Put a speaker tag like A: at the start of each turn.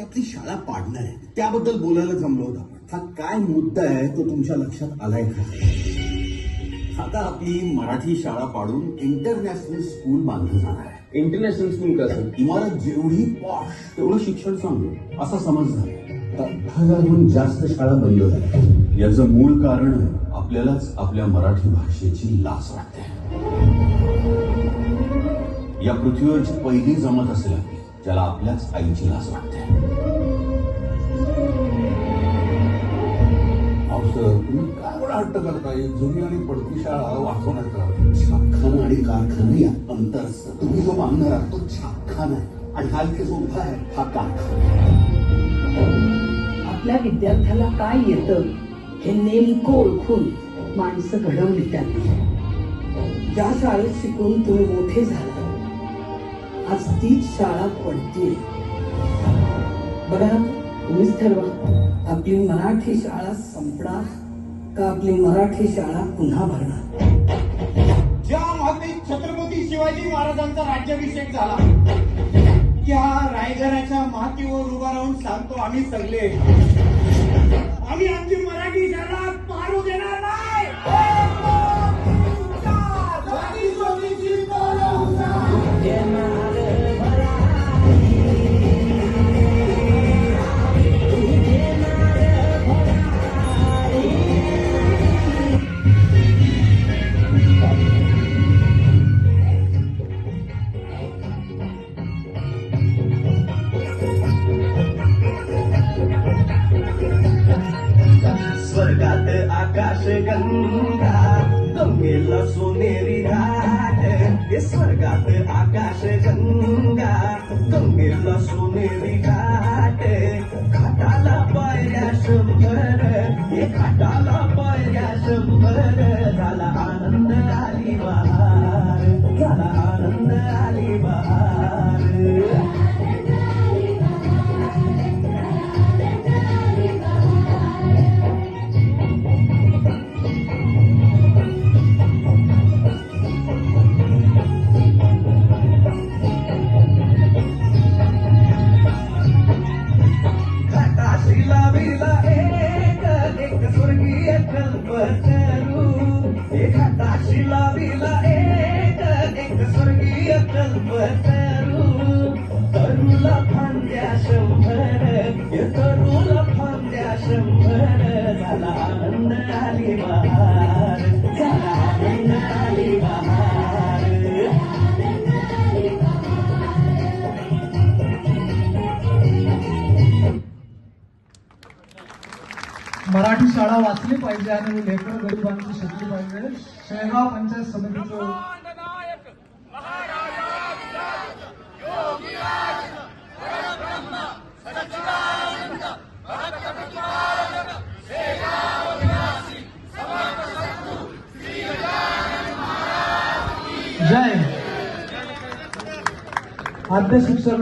A: आपली शाळा पाडणार आहे त्याबद्दल बोलायला जमलो होता. हा काय मुद्दा आहे तो तुमच्या लक्षात आलाय का? आता आपली मराठी शाळा पाडून इंटरनॅशनल स्कूल बांधलं जाणार आहे.
B: इंटरनॅशनल स्कूल कसं?
A: इमारत जेवढी पॉश तेवढं शिक्षण चांगलं असा समज झाला. 10,000हून जास्त शाळा बंद झाल्या. याचं मूळ कारण आपल्यालाच आपल्या मराठी भाषेची लाज वाटते. या पृथ्वीवरची पहिली जमात असेल आपली ज्याला आपल्याच आईची लाज वाटते.
C: तुम्ही काय एवढा हट्ट करताय? जुनी आणि पडती शाळा वाचवण्याचा
A: छापखाना आणि कारखाना या अंतर असतं. तुम्ही जो बांधणार आहात तो छापखाना आहे आणि हा इथे जो उभा आहे हा कारखाना.
D: आपल्या विद्यार्थ्याला काय येतं हे नेमकं ओळखून माणसं घडवली त्यांनी. ज्या शाळेत शिकून तुम्ही मोठे झाला आज तीच शाळा पडते. बघा तुम्हीच ठरवा आपली मराठी शाळा संपणार का आपली मराठी शाळा पुन्हा भरणार.
E: ज्या मातीत छत्रपती शिवाजी महाराजांचा राज्याभिषेक झाला त्या रायगडाच्या मातीवर उभा राहून सांगतो आम्ही सगळे आम्ही आमची मराठी शाळा पारू देणार नाही.
F: स्वर्गात आकाश गंगा गंगेला सोनेरी घाट. स्वर्गात आकाश गंगा गंगेला सोनेरी घाट. घाटाला पायऱ्या 100 घाटाला पायऱ्या 100 झाला आनंद आली बहार. झाला आनंद आली बहार. स्वर्गीय कल्पतरू घाटाशी लाविला एक स्वर्गीय कल्पतरू. तरुला फांद्या 100 तरुला फांद्या 100 झाला आनंद आली बहार. झाला आनंद आली बहार.
G: मराठी शाळा वाचली पाहिजे आणि लेकर गरिबांची शिकली पाहिजे. शेगाव पंचायत समितीचं जय आद्य शिक्षक